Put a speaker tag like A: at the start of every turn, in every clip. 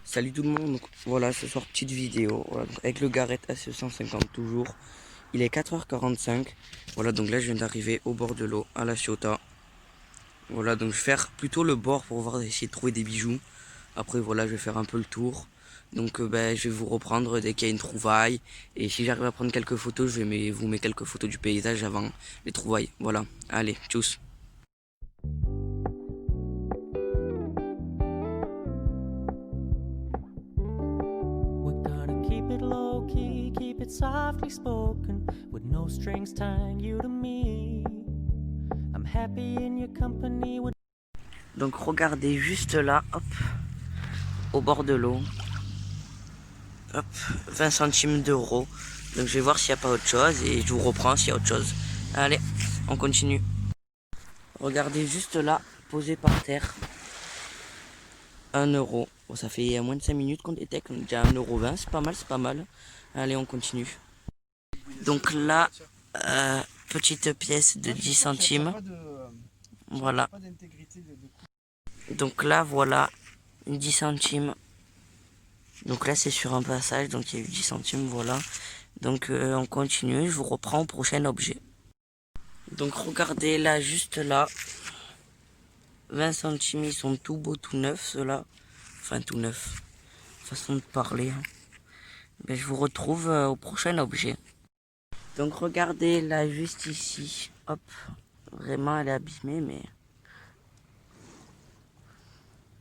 A: Salut tout le monde, donc voilà ce soir petite vidéo, voilà, donc avec le Garrett AC150 toujours. Il est 4h45, voilà donc là je viens d'arriver au bord de l'eau à La Ciotat. Voilà donc je vais faire plutôt le bord pour voir essayer de trouver des bijoux. Après voilà je vais faire un peu le tour. Donc je vais vous reprendre dès qu'il y a une trouvaille. Et si j'arrive à prendre quelques photos, je vais vous mettre quelques photos du paysage avant les trouvailles. Voilà, allez, tchuss.
B: We're gonna keep it low key, keep it softly spoken, with no strings tying you to me. I'm happy in your company.
A: Donc regardez juste là, hop, au bord de l'eau. Hop, 20 centimes d'euros. Donc je vais voir s'il n'y a pas autre chose et je vous reprends s'il y a autre chose. Allez, on continue. Regardez juste là, posé par terre. 1 euro. Bon, ça fait moins de 5 minutes qu'on détecte. On est déjà à 1,20 €. C'est pas mal, c'est pas mal. Allez, on continue. Donc là, petite pièce de 10 centimes. Voilà. Donc là, voilà, 10 centimes. Donc là, c'est sur un passage, donc il y a eu 10 centimes, voilà. Donc on continue, je vous reprends au prochain objet. Donc regardez là, juste là, 20 centimes, ils sont tout beaux, tout neufs, ceux-là. Enfin, tout neufs, façon de parler. Ben, je vous retrouve au prochain objet. Donc regardez là, juste ici, hop, vraiment elle est abîmée, mais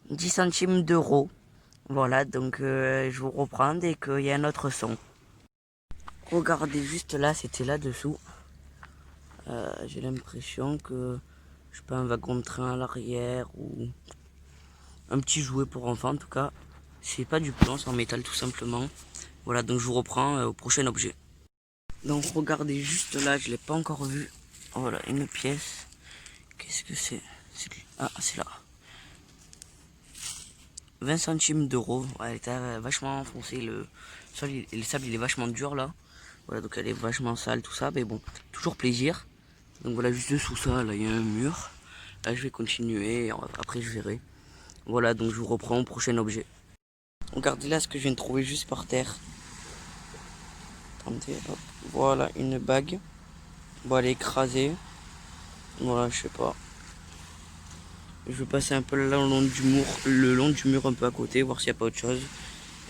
A: 10 centimes d'euros. Voilà, donc je vous reprends dès qu'il y a un autre son. Regardez juste là, c'était là-dessous. J'ai l'impression que je sais pas, un wagon de train à l'arrière ou un petit jouet pour enfants en tout cas. C'est pas du plomb, c'est en métal tout simplement. Voilà, donc je vous reprends au prochain objet. Donc regardez juste là, je l'ai pas encore vu. Voilà, une pièce. Qu'est-ce que c'est? Ah, c'est là. 20 centimes d'euros. Ouais, elle était vachement enfoncée. Le sable il est vachement dur là. Voilà, donc elle est vachement sale, tout ça. Mais bon, toujours plaisir. Donc voilà, juste dessous ça, là il y a un mur. Là je vais continuer, après je verrai. Voilà, donc je vous reprends au prochain objet. Regardez là ce que je viens de trouver juste par terre. Attendez, hop. Voilà, une bague. Bon, elle est écrasée. Voilà, je sais pas. Je vais passer un peu là le long du mur un peu à côté, voir s'il n'y a pas autre chose.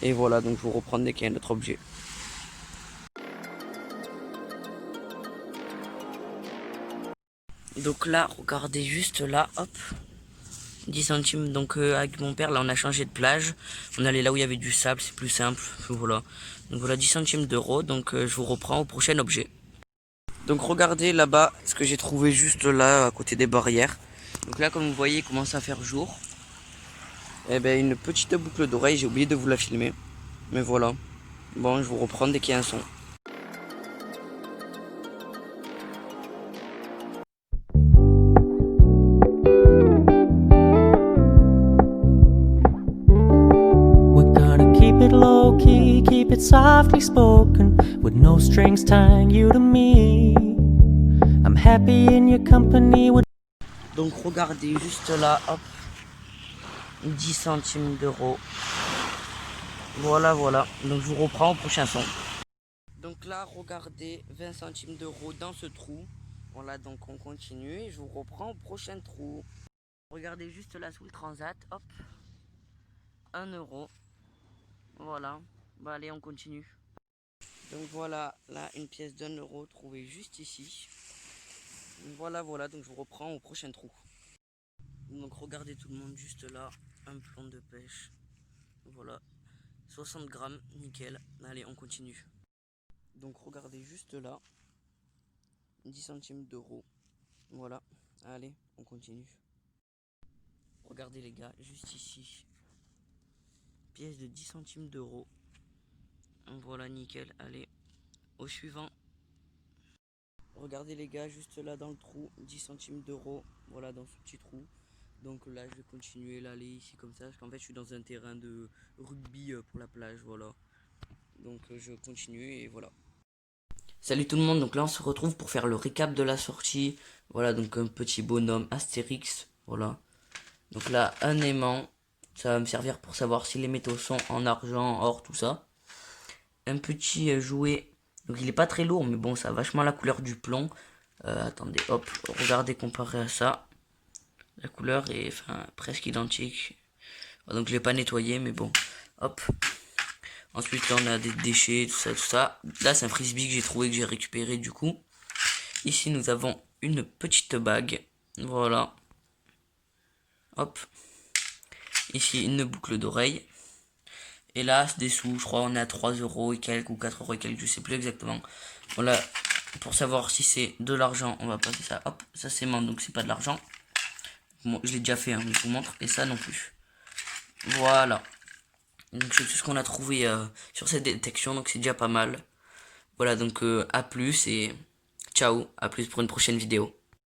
A: Et voilà, donc je vous reprends dès qu'il y a un autre objet. Donc là, regardez juste là, hop. 10 centimes, donc avec mon père, là on a changé de plage. On allait là où il y avait du sable, c'est plus simple. Voilà. Donc voilà, 10 centimes d'euros. Donc je vous reprends au prochain objet. Donc regardez là-bas ce que j'ai trouvé juste là à côté des barrières. Donc là comme vous voyez il commence à faire jour. Et ben une petite boucle d'oreille, j'ai oublié de vous la filmer. Mais voilà. Bon je vous reprends dès qu'il y a un son.
B: We're gonna keep it low key, keep it softly spoken, with no strings tying you to me. I'm happy in your company.
A: Donc regardez juste là, hop. 10 centimes d'euros. Voilà, voilà. Donc je vous reprends au prochain son. Donc là, regardez, 20 centimes d'euros dans ce trou. Voilà, donc on continue et je vous reprends au prochain trou. Regardez juste là sous le transat, hop, 1 euro. Voilà, bah allez, on continue. Donc voilà, là, une pièce d'1 euro trouvée juste ici. Voilà, voilà, donc je vous reprends au prochain trou. Donc regardez tout le monde juste là, un plomb de pêche. Voilà, 60 grammes, nickel. Allez, on continue. Donc regardez juste là, 10 centimes d'euros. Voilà, allez, on continue. Regardez les gars, juste ici. Pièce de 10 centimes d'euros. Voilà, nickel, allez, au suivant. Regardez les gars, juste là dans le trou, 10 centimes d'euros. Voilà, dans ce petit trou. Donc là, je vais continuer l'aller ici comme ça. Parce qu'en fait, je suis dans un terrain de rugby pour la plage, voilà. Donc je continue et voilà. Salut tout le monde, donc là on se retrouve pour faire le récap de la sortie. Voilà, donc un petit bonhomme Astérix, voilà. Donc là, un aimant, Ça va me servir pour savoir si les métaux sont en argent, or, tout ça. Un petit jouet. Donc il est pas très lourd, mais bon, ça a vachement la couleur du plomb. Attendez, hop, regardez comparé à ça. La couleur est presque identique. Donc je l'ai pas nettoyé, mais bon, hop. Ensuite là on a des déchets, tout ça, tout ça. Là c'est un frisbee que j'ai trouvé, que j'ai récupéré du coup. Ici nous avons une petite bague. Voilà. Hop. Ici une boucle d'oreille. Et là c'est des sous, je crois on est à 3 euros et quelques ou 4 euros et quelques, je sais plus exactement. Voilà. Pour savoir si c'est de l'argent, on va passer ça. Hop, ça c'est menthe, donc c'est pas de l'argent. Bon, je l'ai déjà fait, hein, mais je vous montre. Et ça non plus. Voilà. Donc c'est tout ce qu'on a trouvé sur cette détection, donc c'est déjà pas mal. Voilà, donc à plus et ciao, à plus pour une prochaine vidéo.